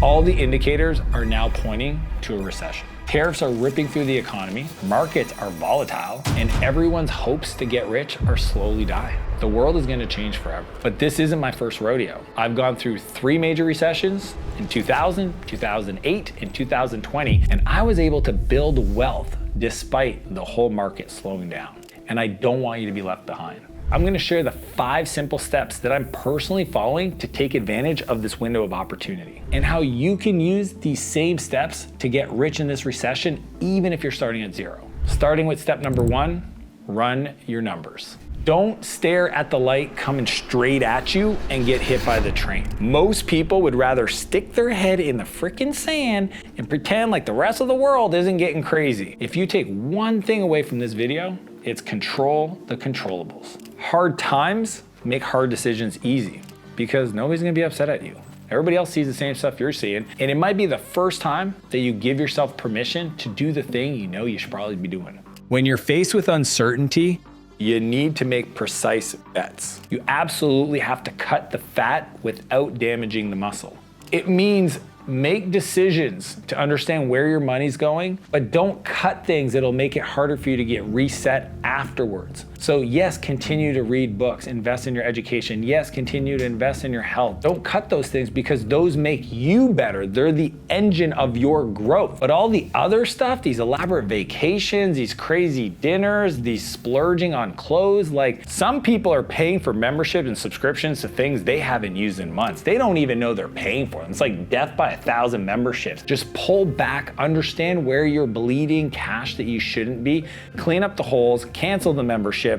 All the indicators are now pointing to a recession. Tariffs are ripping through the economy, markets are volatile, and everyone's hopes to get rich are slowly dying. The world is going to change forever. But this isn't my first rodeo. I've gone through 3 major recessions in 2000, 2008, and 2020, and I was able to build wealth despite the whole market slowing down. And I don't want you to be left behind. I'm going to share the 5 simple steps that I'm personally following to take advantage of this window of opportunity, and how you can use these same steps to get rich in this recession, even if you're starting at zero. Starting with step number 1, run your numbers. Don't stare at the light coming straight at you and get hit by the train. Most people would rather stick their head in the frickin' sand and pretend like the rest of the world isn't getting crazy. If you take one thing away from this video, it's control the controllables. Hard times make hard decisions easy because nobody's gonna be upset at you. Everybody else sees the same stuff you're seeing, and it might be the first time that you give yourself permission to do the thing you know you should probably be doing. When you're faced with uncertainty, you need to make precise bets. You absolutely have to cut the fat without damaging the muscle. It means make decisions to understand where your money's going, but don't cut things that'll make it harder for you to get reset afterwards. So yes, continue to read books, invest in your education. Yes, continue to invest in your health. Don't cut those things because those make you better. They're the engine of your growth. But all the other stuff, these elaborate vacations, these crazy dinners, these splurging on clothes, like some people are paying for memberships and subscriptions to things they haven't used in months. They don't even know they're paying for them. It's like death by 1,000 memberships. Just pull back, understand where you're bleeding cash that you shouldn't be, clean up the holes, cancel the memberships,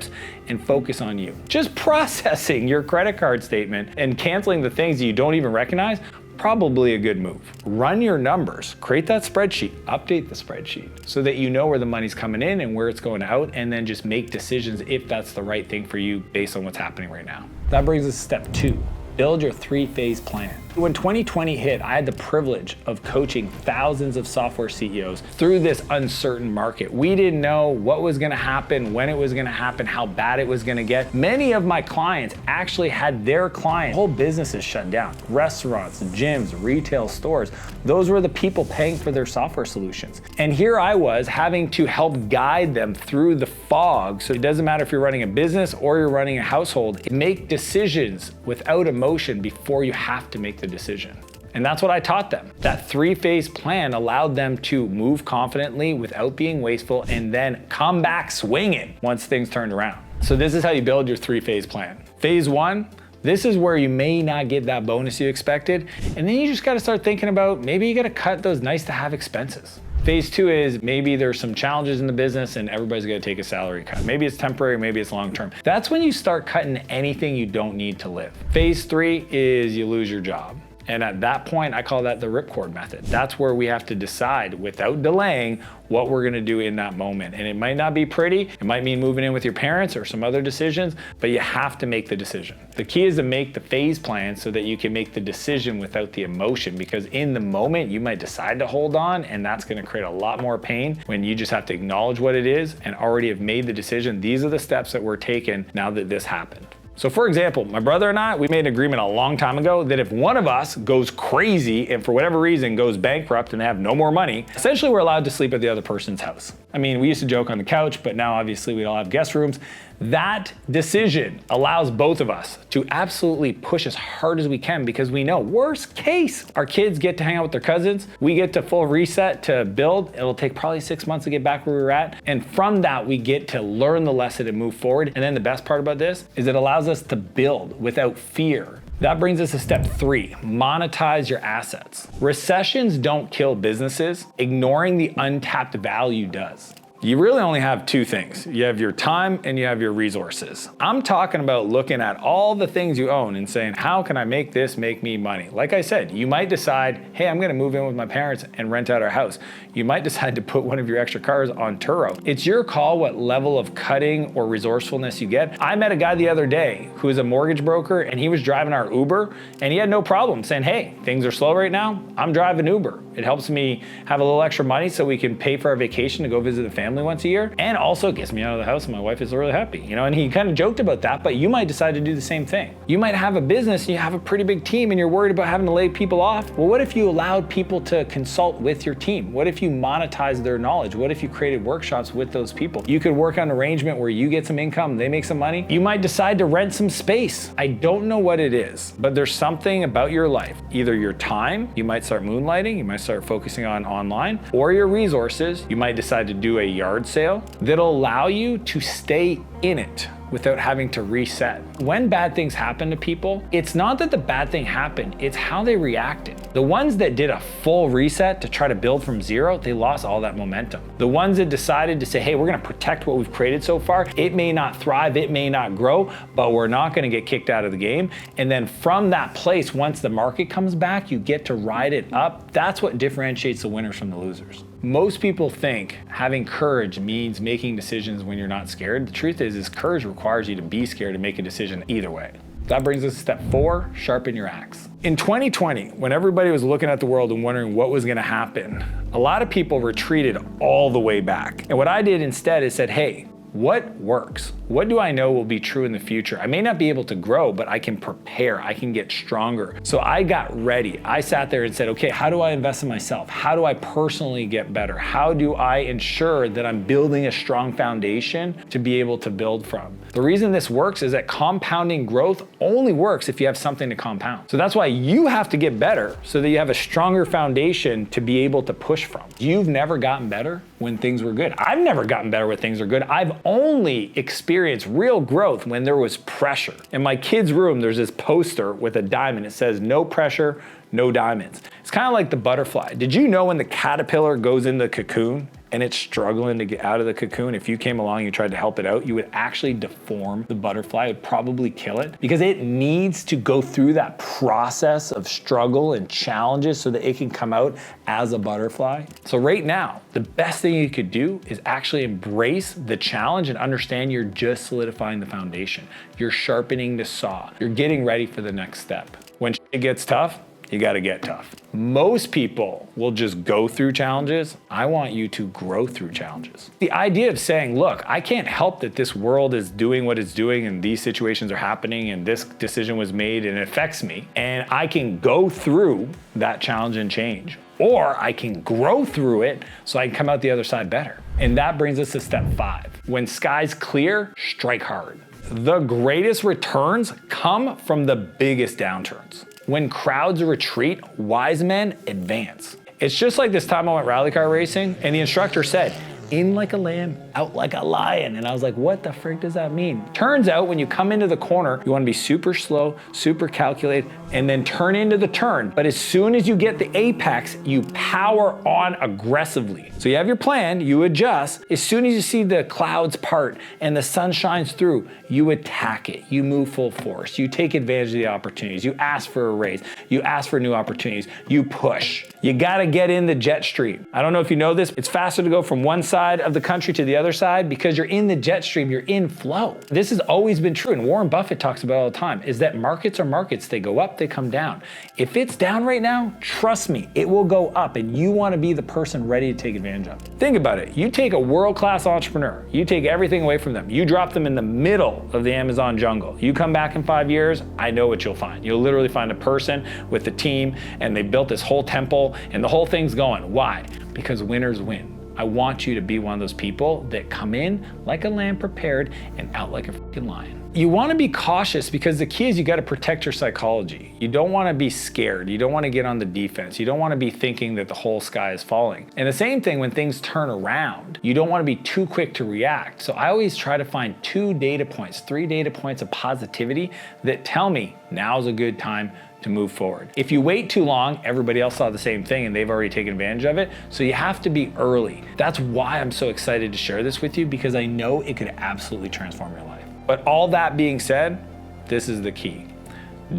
and focus on you. Just processing your credit card statement and canceling the things that you don't even recognize, probably a good move. Run your numbers, create that spreadsheet, update the spreadsheet so that you know where the money's coming in and where it's going out, and then just make decisions if that's the right thing for you based on what's happening right now. That brings us to step 2. Build your 3-phase plan. When 2020 hit, I had the privilege of coaching thousands of software CEOs through this uncertain market. We didn't know what was gonna happen, when it was gonna happen, how bad it was gonna get. Many of my clients actually had their whole businesses shut down. Restaurants, gyms, retail stores. Those were the people paying for their software solutions. And here I was having to help guide them through the fog. So it doesn't matter if you're running a business or you're running a household, make decisions without emotion before you have to make the decision. And that's what I taught them. That 3-phase plan allowed them to move confidently without being wasteful and then come back swinging once things turned around. So this is how you build your 3-phase plan. Phase 1, this is where you may not get that bonus you expected. And then you just gotta start thinking about maybe you gotta cut those nice to have expenses. Phase 2 is maybe there's some challenges in the business and everybody's gonna take a salary cut. Maybe it's temporary, maybe it's long-term. That's when you start cutting anything you don't need to live. Phase 3 is you lose your job. And at that point, I call that the ripcord method. That's where we have to decide without delaying what we're gonna do in that moment. And it might not be pretty, it might mean moving in with your parents or some other decisions, but you have to make the decision. The key is to make the phase plan so that you can make the decision without the emotion, because in the moment you might decide to hold on, and that's gonna create a lot more pain when you just have to acknowledge what it is and already have made the decision. These are the steps that we're taking now that this happened. So for example, my brother and I, we made an agreement a long time ago that if one of us goes crazy and for whatever reason goes bankrupt and they have no more money, essentially we're allowed to sleep at the other person's house. I mean, we used to joke on the couch, but now obviously we all have guest rooms. That decision allows both of us to absolutely push as hard as we can, because we know worst case, our kids get to hang out with their cousins. We get to full reset to build. It'll take probably 6 months to get back where we were at. And from that, we get to learn the lesson and move forward. And then the best part about this is it allows us to build without fear. That brings us to step 3, monetize your assets. Recessions don't kill businesses. Ignoring the untapped value does. You really only have 2 things. You have your time and you have your resources. I'm talking about looking at all the things you own and saying, how can I make this make me money? Like I said, you might decide, hey, I'm gonna move in with my parents and rent out our house. You might decide to put one of your extra cars on Turo. It's your call what level of cutting or resourcefulness you get. I met a guy the other day who is a mortgage broker, and he was driving our Uber, and he had no problem saying, hey, things are slow right now, I'm driving Uber. It helps me have a little extra money so we can pay for our vacation to go visit the family family once a year, and also it gets me out of the house and my wife is really happy, you know, and he kind of joked about that, but you might decide to do the same thing. You might have a business and you have a pretty big team and you're worried about having to lay people off. Well, what if you allowed people to consult with your team? What if you monetize their knowledge? What if you created workshops with those people? You could work on an arrangement where you get some income, they make some money. You might decide to rent some space. I don't know what it is, but there's something about your life, either your time, you might start moonlighting, you might start focusing on online, or your resources, you might decide to do a yard sale that'll allow you to stay in it without having to reset. When bad things happen to people, it's not that the bad thing happened, it's how they reacted. The ones that did a full reset to try to build from zero, they lost all that momentum. The ones that decided to say, hey, we're gonna protect what we've created so far, it may not thrive, it may not grow, but we're not gonna get kicked out of the game. And then from that place, once the market comes back, you get to ride it up. That's what differentiates the winners from the losers. Most people think having courage means making decisions when you're not scared. The truth is courage requires you to be scared to make a decision either way. That brings us to step 4, sharpen your axe. In 2020, when everybody was looking at the world and wondering what was gonna happen, a lot of people retreated all the way back. And what I did instead is said, hey, what works? What do I know will be true in the future? I may not be able to grow, but I can prepare, I can get stronger. So I got ready. I sat there and said, okay, how do I invest in myself? How do I personally get better? How do I ensure that I'm building a strong foundation to be able to build from? The reason this works is that compounding growth only works if you have something to compound. So that's why you have to get better so that you have a stronger foundation to be able to push from. You've never gotten better when things were good. I've never gotten better when things are good. I've only experienced real growth when there was pressure. In my kid's room, there's this poster with a diamond. It says, no pressure, no diamonds. It's kind of like the butterfly. Did you know when the caterpillar goes in the cocoon and it's struggling to get out of the cocoon, if you came along and you tried to help it out, you would actually deform the butterfly, it would probably kill it, because it needs to go through that process of struggle and challenges so that it can come out as a butterfly. So right now, the best thing you could do is actually embrace the challenge and understand you're just solidifying the foundation. You're sharpening the saw. You're getting ready for the next step. When shit gets tough, you gotta get tough. Most people will just go through challenges. I want you to grow through challenges. The idea of saying, look, I can't help that this world is doing what it's doing and these situations are happening and this decision was made and it affects me, and I can go through that challenge and change, or I can grow through it so I can come out the other side better. And that brings us to step 5. When sky's clear, strike hard. The greatest returns come from the biggest downturns. When crowds retreat, wise men advance. It's just like this time I went rally car racing and the instructor said, in like a lamb, out like a lion. And I was like, what the frick does that mean? Turns out when you come into the corner, you wanna be super slow, super calculated, and then turn into the turn. But as soon as you get the apex, you power on aggressively. So you have your plan, you adjust. As soon as you see the clouds part and the sun shines through, you attack it. You move full force. You take advantage of the opportunities. You ask for a raise. You ask for new opportunities. You push. You gotta get in the jet stream. I don't know if you know this, it's faster to go from one side of the country to the other side because you're in the jet stream, you're in flow. This has always been true, and Warren Buffett talks about it all the time, is that markets are markets. They go up, they come down. If it's down right now, trust me, it will go up, and you wanna be the person ready to take advantage of it. Think about it. You take a world-class entrepreneur, you take everything away from them, you drop them in the middle of the Amazon jungle. You come back in 5 years, I know what you'll find. You'll literally find a person with a team, and they built this whole temple, and the whole thing's going. Why? Because winners win. I want you to be one of those people that come in like a lamb prepared and out like a freaking lion. You want to be cautious because the key is you got to protect your psychology. You don't want to be scared. You don't want to get on the defense. You don't want to be thinking that the whole sky is falling. And the same thing when things turn around, you don't want to be too quick to react. So I always try to find 2 data points, 3 data points of positivity that tell me now's a good time to move forward. If you wait too long, everybody else saw the same thing and they've already taken advantage of it. So you have to be early. That's why I'm so excited to share this with you, because I know it could absolutely transform your life. But all that being said, this is the key.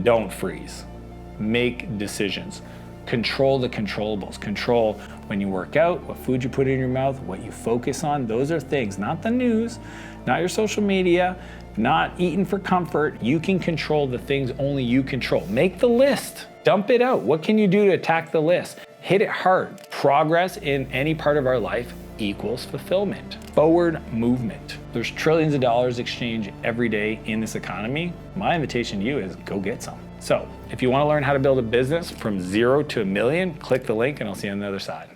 Don't freeze. Make decisions. Control the controllables. Control when you work out, what food you put in your mouth, what you focus on. Those are things, not the news, not your social media, not eating for comfort. You can control the things only you control. Make the list, dump it out. What can you do to attack the list? Hit it hard. Progress in any part of our life equals fulfillment. Forward movement. There's trillions of dollars exchanged every day in this economy. My invitation to you is go get some. So if you want to learn how to build a business from 0 to $1 million, click the link and I'll see you on the other side.